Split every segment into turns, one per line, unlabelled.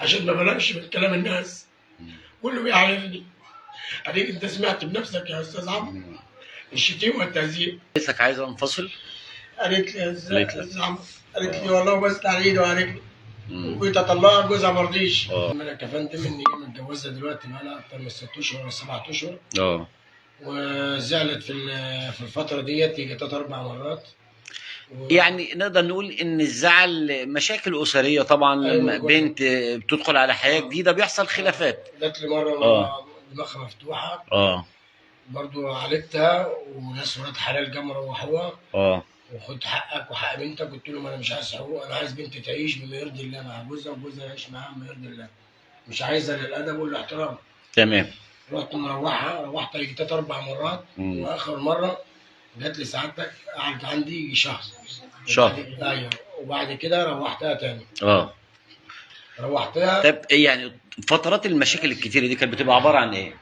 عشان ما بلاش من كلام الناس، كله بيعايرني. عليك انت سمعت بنفسك يا استاذ عمرو الشتيمه والتهزيء.
لسك عايزه انفصل؟
قالت لي يا
قالت لك
استاذ عمرو، قالت لي والله بس على ايدي وعلى رجلي،
امم
وكنت اطلقها جوزها ما رضيش.
اه
انا يا فندم اني متجوزها دلوقتي بقى لها اكتر من 6 اشهر ولا 7 اشهر،
اه
وزعلت في الفتره ديت يجي 3 4 مرات.
يعني نقدر نقول ان الزعل مشاكل اسريه طبعا، لما
ايوه كله.
بنت بتدخل على حياه جديده بيحصل خلافات.
جات لي مره
اه
دماغها مفتوحه،
اه
برضو عالجتها، وناس ولاد حلال جم روحوها،
اه
وخد حقك وحق بنتك. قلت لهم انا مش عايز حقوق، انا عايز بنتي تعيش بما يرضي الله مع جوزها، وجوزها يعيش معاها بما يرضي الله، مش عايزه للادب والاحترام.
تمام.
رحت مروحها، روحتها يجي 3 4 مرات،
امم
واخر مره جات لي سعادتك قعدت عندي يجي شهر.
شهر.
ايوه، وبعد كده روحتها تاني.
اه
روحتها.
طب يعني فترات المشاكل الكتيره دي كانت بتبقى عباره عن ايه؟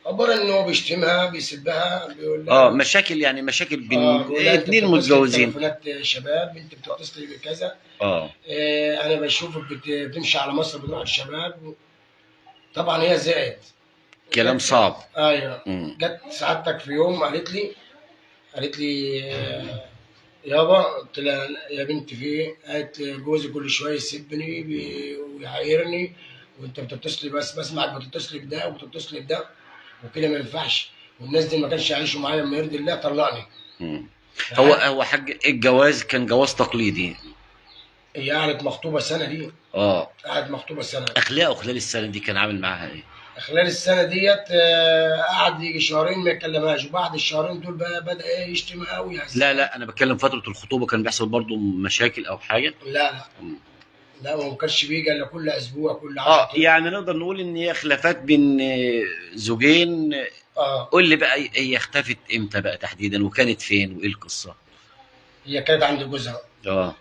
عباره ان هو بيشتمها بيسبها بيقول لها
مشاكل، يعني مشاكل بين
بيقول لها انت
اتنين
بتتصلي
متجوزين.
بتليفونات شباب، انت بتتصلي بكذا.
اه
انا بشوفك بتمشي على مصر بتروح الشباب. طبعا هي زعلت.
كلام صعب.
ايوه.
امم
جت سعادتك في يوم قالت لي يابا. قلت لها يا بنتي في ايه؟ قالت جوزي كل شويه يسبني ويعايرني، وانت بتتصلي بس بسمعك بتتصلي بده وبتتصلي بده، وكده ما ينفعش، والناس دي ما كانش يعيشوا معايا بما يرضي الله، طلقني.
امم هو حاج الجواز كان جواز تقليدي.
هي قعدت مخطوبه سنه دي،
اه
قعدت مخطوبه سنه.
اخلاقه خلال السنه دي كان عامل معاها ايه؟
خلال السنه ديت قعد يجي شهرين ما يكلمهاش، وبعد الشهرين دول بقى بدا ايه يشتم قوي.
لا لا، انا بتكلم فتره الخطوبه كان بيحصل برضو مشاكل او حاجه؟
لا لا
مم.
لا، هو ما كانش بيجي الا كل اسبوع كل 10 ايام.
يعني نقدر نقول ان هي خلافات بين زوجين.
اه.
قول لي بقى هي اختفت امتى بقى تحديدا، وكانت فين، وايه القصه؟
هي كانت عند جوزها.
اه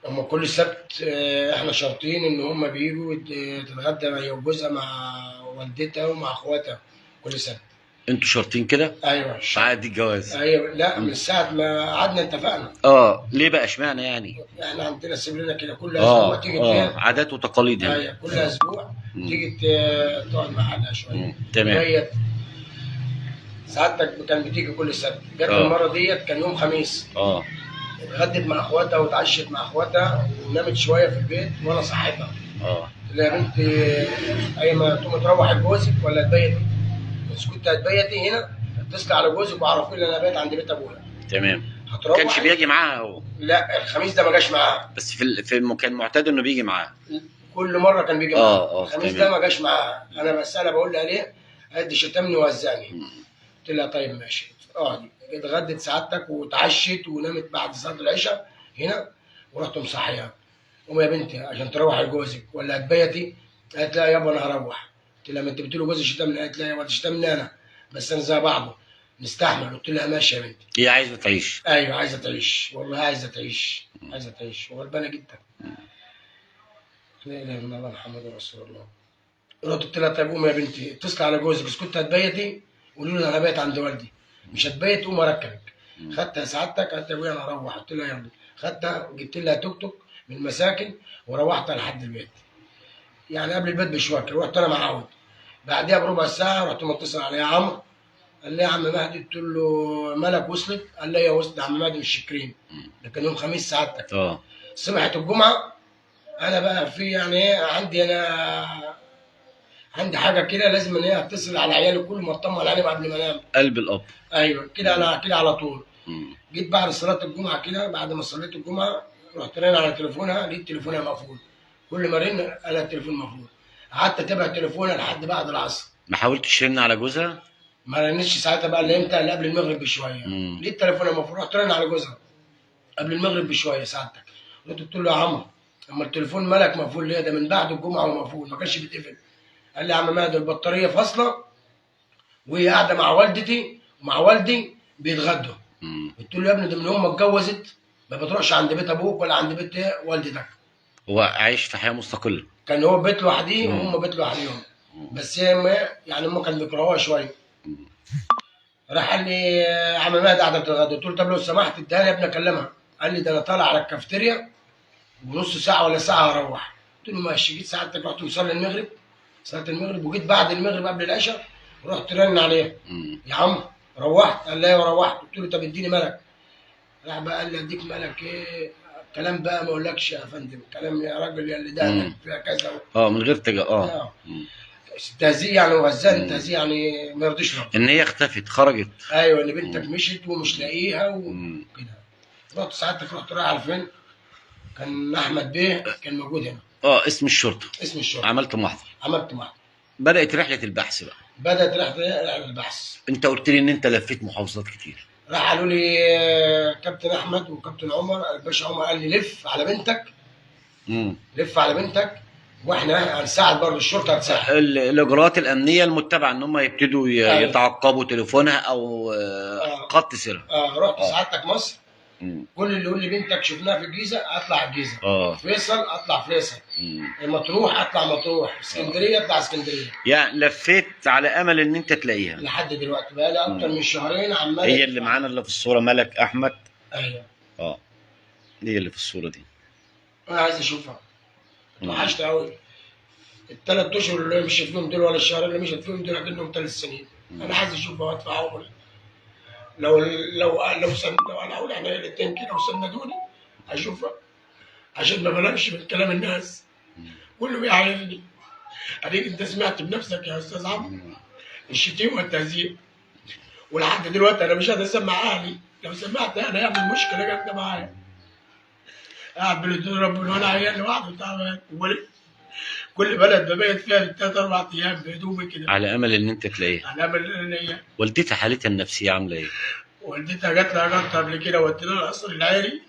هم كل سبت احنا شرطين ان هم بيجوا تتغدى هي وجوزها مع والدتها ومع اخواتها كل سبت.
انتوا شرطين كده
ايوه
في عقد الجواز؟
ايوه، لا
مم.
من ساعه ما قعدنا اتفقنا.
ليه بقى اشمعنى يعني؟
احنا عندنا سيبلنا كده كل اسبوع تيجي
عادات وتقاليد يعني.
ايوه كل اسبوع
مم.
تيجي تقعد معانا شويه.
تمام.
لغايه سعادتك كان بتيجي كل سبت. جت المره ديت كان يوم خميس. اتغدت مع اخواتها واتعشت مع اخواتها ونامت شويه في البيت وانا صحيتها. قلت لها يا بنتي اي ما تقومي تروحي لجوزك ولا تبيتي؟ بس كنت هتبيتي هنا اتصلي على جوزك وعرفي لي انا بايت عند بيت ابويا.
تمام.
هتروح.
كانش بيجي معاها هو؟
لا الخميس ده ما جاش معاها،
بس في كان معتاد انه بيجي معاها.
كل مره كان بيجي معاها. الخميس
تمام.
ده ما جاش معاها. انا بسالها بقول لها ليه؟ قالت لي شتمني وهزقني. قلت لها طيب ماشي اقعدي. اتغدت سعادتك واتعشت ونامت بعد صلاه العشاء هنا، ورحت مصحيها. قومي يا بنتي عشان تروحي لجوزك ولا هتبيتي؟ قالت لا يابا انا هروح. قلت لها ما انت بتقولي جوزي شتمني. قالت لا يابا تشتمني انا بس انا زي بعضه نستحمل. قلت لها ماشي يا بنتي.
هي عايزه تعيش.
ايوه عايزه تعيش، والله عايزه تعيش، عايزه تعيش وغلبانه جدا. لا اله الا الله محمد رسول الله. رحت قلت لها طيب قومي يا بنتي اتصلي على جوزك، بس كنت هتبيتي قولي له انا بايت عند والدي، مش هتبيت قوم اركبك. خدتها سعادتك قالت يا ابويا انا هروح. قلت لها يلا. خدتها جبت لها توك توك من المساكن وروحتها لحد البيت، يعني قبل البيت بشويه. رحت انا معود. بعدها بربع ساعه رحت متصل عليا عمرو. قال لي يا عم مهدي. قلت له مالك وصلت؟ قال لي يا وصلت يا عم مهدي مش شاكرين. ده كان يوم خميس سعادتك. سمعت الجمعه. انا بقى في يعني ايه عندي حاجه كده لازم ان هي اتصل على عيالي كل ما اطمن عليهم قبل ما انام.
قلب الاب.
ايوه كده على طول. جيت بعد صلاه الجمعه كده، بعد ما صليت الجمعه رحت رن على تليفونها، لقيت تليفونها مقفول. كل ما رن الاقي التليفون مقفول. قعدت اتابع تليفونها لحد بعد العصر.
ما حاولتش ترن على جوزها؟
ما رنتش ساعتها بقى اللي امتى؟ اللي قبل المغرب بشويه. لقيت تليفونها مقفول. رحت رن على جوزها قبل المغرب بشويه ساعتك. قلت له يا عمرو اما التليفون مالك مقفول ليه؟ ده من بعد الجمعه ومقفول ما كانش بيتقفل. قال لي يا عم مهدي البطاريه فاصله وهي قاعده مع والدتي ومع والدي بيتغدوا. قلت له يا ابني ده من يوم ما اتجوزت ما بتروحش عند بيت ابوك ولا عند بيت والدتك.
هو عايش في حياه مستقله.
كان هو بيت لوحديه وهم بيت لوحديهم، بس هي يعني هم كانوا بيكرهوها شويه. راح قال لي يا عم مهدي قاعده بتتغدى. قلت له طب لو سمحت اديها لي يا ابني اكلمها. قال لي ده انا طالع على الكافتيريا ونص ساعه ولا ساعه هروح. قلت له ماشي. جيت ساعتك رحت مصلي المغرب، صلاه المغرب، وجيت بعد المغرب قبل العشاء رحت رن عليه، يا عم روحت؟ قال لي ايوه روحت. قلت له طب اديني ملك. راح بقى قال لي اديك ملك ايه؟ كلام بقى ما اقولكش يا فندم، كلام يا راجل يا اللي ده فيها كذا
من غير
اه تهزيء يعني، وغزان تهزيء يعني ما يرضيش ربنا.
ان هي اختفت خرجت.
ايوه ان بنتك مشيت ومش لاقيها وكده. رحت ساعتك رحت رايح على فين؟ كان احمد بيه كان موجود هنا.
اسم الشرطه.
اسم الشرطه.
عملت محضر.
عملت محضر.
بدات رحله البحث بقى.
بدات رحله البحث.
انت قلت لي ان انت لفيت محافظات كتير.
راح قالوا لي كابتن احمد وكابتن عمر، الباشا عمر قال لي لف على بنتك. لف على بنتك واحنا هنساعد برضه، الشرطه هتساعد.
الاجراءات الامنيه المتبعه ان هم يبتدوا يتعقبوا تليفونها او خط سرها.
رحت سعادتك مصر. كل اللي يقول لي بنتك شفناها في الجيزه اطلع الجيزه. فيصل اطلع فيصل. مطروح اطلع مطروح. اسكندريه اطلع اسكندريه.
يعني لفيت على امل ان انت تلاقيها
لحد دلوقتي بقى لي اكتر من شهرين عمال.
هي اللي معانا اللي في الصوره ملك احمد.
ايوه
هي اللي في الصوره دي.
انا عايز اشوفها. وحشت قوي. الثلاث اشهر اللي مشيت فيهم دول ولا الشهرين اللي مشيت فيهم دول اكنهم 3 سنين. انا عايز اشوفها وادفع عمري. لو انا اقول احنا الاثنين كده وسندوني اشوفها، عشان ما بلاقيش من كلام الناس كله بيعايرني. اديك انت سمعت بنفسك يا استاذ عمرو الشتيمه والتهزيء، ولحد دلوقتي انا مش قادر اسمع اهلي. لو سمعت انا هيعمل مشكله جامده معايا. قاعد بين ربنا وانا عيال لوحدي تعبان، كل بلد ببيت فيها 3 4 ايام بهدومي كده.
على امل ان انت تلاقيها.
على امل ان هي.
والدتها حالتها النفسيه عامله ايه؟
والدتها جات لها جلطه قبل كده ودينا لها القصر العائلي.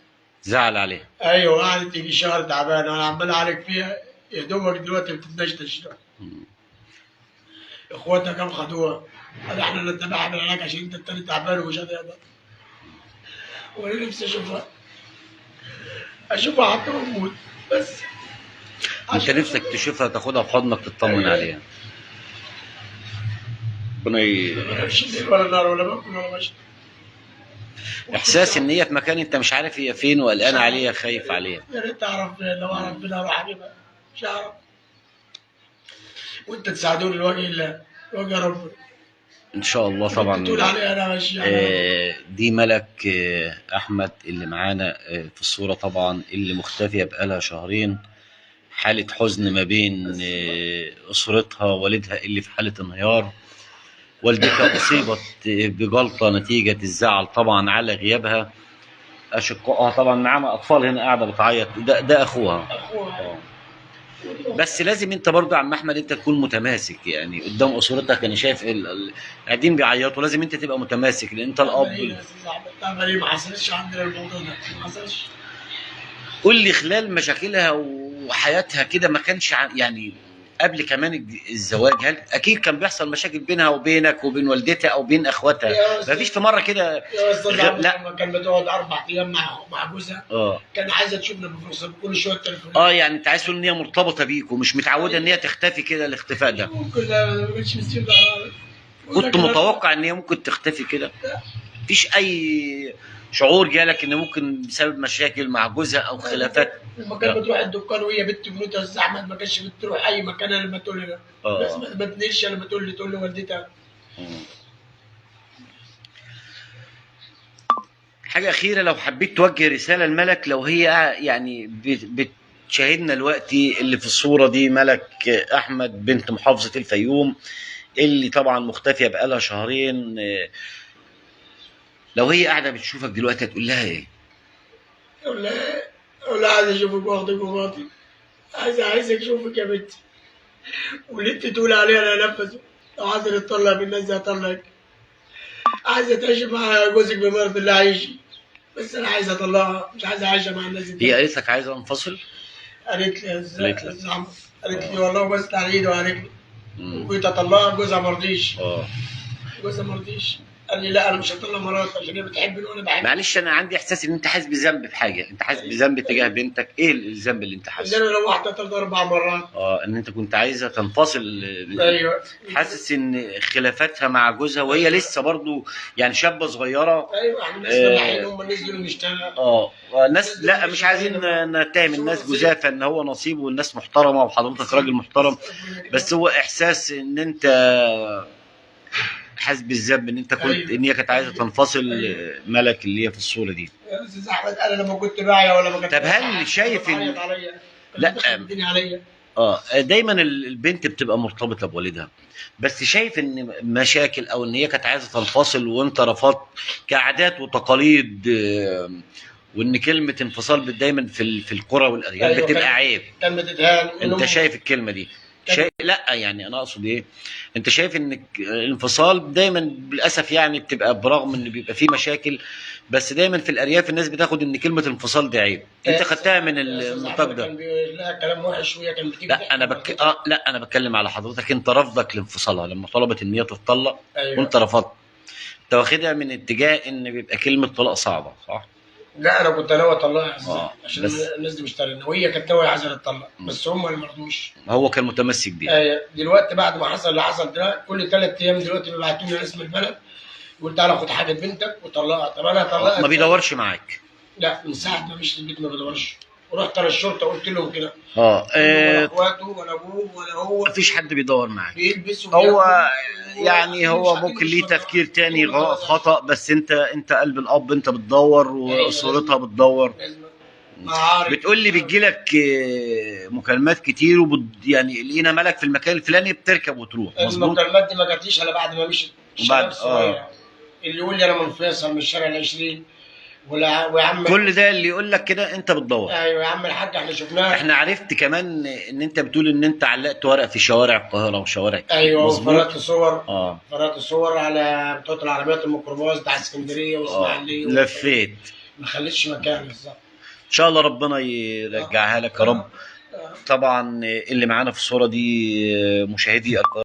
زعل عليها.
ايوه قعدت يجي شهر تعبانه انا عمال اعالج فيها، يا دوبك دلوقتي بتتنشتش. اخواتها كم خدوها، قال احنا اللي اتبعنا العلاج عشان انت التاني تعبان ومش هتقدر. وانا نفسي اشوفها حتى موجود بس.
انت نفسك تشوفها تاخدها في حضنك تطمن عليها. ربنا
ما بمشي الليل ولا النهار ولا باكل ولا بشرب.
احساس ان هي في مكان انت مش عارف هي فين وقلقان عليها خايف عليها.
يا ريت اعرف، لو اعرف بينا اروح اجيبها مش هعرف. وانت تساعدوني لوجه الله لوجه ربنا
ان شاء الله. طبعا
تقول عليها انا ماشي.
دي ملك احمد اللي معانا في الصوره طبعا، اللي مختفيه بقالها شهرين. حاله حزن ما بين اسرتها، والدها اللي في حاله انهيار، والدتها اصيبت بجلطه نتيجه الزعل طبعا على غيابها. اشقائها طبعا معانا اطفال هنا قاعده بتعيط، ده اخوها. بس لازم انت برضه يا عم احمد انت تكون متماسك يعني قدام اسرتك. انا شايف قاعدين بيعيطوا، لازم انت تبقى متماسك لان انت الاب.
ما حصلش عندنا الموضوع ده، ما حصلش.
قول لي خلال مشاكلها وحياتها كده ما كانش يعني قبل كمان الزواج، هل اكيد كان بيحصل مشاكل بينها وبينك وبين والدتها او بين اخواتها؟ ما فيش في مره كده؟
يا استاذ لا لما كان بتقعد 4 ايام مع جوزها كان عايزه تشوفنا بفرصه كل شويه التليفون.
يعني انت عايز تقول ان هي مرتبطه بيك ومش متعوده ان هي تختفي كده الاختفاء ده؟
ممكن ما كانتش مستنيه.
كنت متوقع ان هي ممكن تختفي كده؟ مفيش اي شعور جالك ان ممكن بسبب مشاكل مع جوزها او خلافات؟
لما كانت بتروح الدكان وهي بنت بنوتها الزحمه ما كانتش بتروح اي مكان لما تقول لي بس ما تنيش لما تقول لي والدتها.
حاجه اخيره، لو حبيت توجه رساله لملك، لو هي يعني بتشاهدنا دلوقتي، اللي في الصوره دي ملك احمد بنت محافظه الفيوم اللي طبعا مختفيه بقالها شهرين، لو هي قاعده بتشوفك دلوقتي هتقول لها ايه؟
اقول لها عايز اشوفك واخدك وباطي، عايزك اشوفك يا بنتي، واللي انت تقول عليه انا انفذه. لو عايزه تطلع بالناس دي هطلعك، عايزه تعيش مع جوزك بمرض الله عيشي، بس انا عايز اطلعها، مش عايز اعيشها مع الناس دي.
هي قالت لك عايزه انفصل؟
قالت لي والله بس على ايدي وعلى رجلي، وجيت اطلعها جوزها ما رضيش. جوزها ما رضيش، قال لي لا انا مش هطلع مراتي عشان هي بتحبني وانا بحبها.
معلش انا عندي احساس ان انت حاسس بذنب في حاجه، انت حاسس بذنب تجاه بنتك، ايه الذنب اللي انت
اللي
حاسه؟
انا روحت 3 4 مرات.
ان انت كنت عايزه تنفصل.
ايوه
حاسس ان خلافاتها مع جوزها وهي لسه برضو يعني شابه صغيره.
ايوه احنا الناس فلاحين هم نزلوا نشتغل.
الناس لا مش عايزين نتهم الناس جزافه ان هو نصيب والناس محترمه وحضرتك راجل محترم، بس هو احساس ان انت حاسس بالذنب ان انت كنت ان هي كانت عايزه تنفصل. ملك اللي هي في الصوره دي.
يا استاذ احمد انا لما كنت باعيه ولا ما كنت
طب هل شايف ان
لا
لا
عليا.
دايما البنت بتبقى مرتبطه بوالدها، بس شايف ان مشاكل او ان هي كانت عايزه تنفصل وانت رفضت كعادات وتقاليد، وان كلمه انفصال دايما في القرى والارياف
أيوة
بتبقى عيب.
كان بتتهان.
انت شايف الكلمه دي؟ شايف لا يعني انا اقصد ايه، انت شايف ان الانفصال دايما للاسف يعني بتبقى برغم ان بيبقى فيه مشاكل، بس دايما في الارياف الناس بتاخد ان كلمه انفصال دي عيب. انت خدتها من النطاق ده؟
كان لا كلام وحش وهي كانت بتيجي.
لا انا بتكلم على حضرتك، انت رفضك لانفصالها لما طلبت ان هي تتطلق.
أيوة.
وانت رفضت، انت واخدها من اتجاه ان بيبقى كلمه طلاق صعبه، صح؟
لا انا كنت ناوي اطلقها عشان
بس
الناس دي مشترينا وهي كانت ناويه عايزه تطلق بس هم اللي ما رضوش.
هو كان متمسك بيها.
دلوقتي بعد ما حصل اللي حصل ده كل 3 ايام دلوقتي بيبعتوا لي اسم البلد يقول تعالى خد حاجه بنتك وطلقها. طب انا هطلقها
ما بيدورش معاك؟
لا من ساعه ما مشيت البيت ما بيدورش. ورحت انا الشرطه قلت لهم كده.
ولا
اخواته ولا ابوه ولا هو
مفيش حد بيدور معاك.
بيلبسوا
هو يعني هو ممكن ليه تفكير تاني خطأ، بس انت قلب الاب، انت بتدور واسرتها بتدور. بتقول لي بتجيلك مكالمات كتير يعني لقينا ملك في المكان الفلاني بتركب وتروح، مظبوط؟
المكالمات دي ما جاتليش الا بعد ما مشيت.
بعد
اللي يقول لي انا من فيصل من الشارع العشرين ويا عم
كل ده اللي يقول لك كده انت بتدور.
ايوه يا عم الحاج احنا شفناه.
احنا عرفت كمان ان انت بتقول ان انت علقت ورق في شوارع القاهره وشوارع
ايوه وفرجت صور.
فرجت
صور على بتوع العربيات الميكروباص بتاع اسكندريه واسماعيليه
لفيت
ما خليتش مكان بالظبط.
ان شاء الله ربنا يرجعها لك يا رب. طبعا اللي معانا في الصوره دي مشاهدي القاهره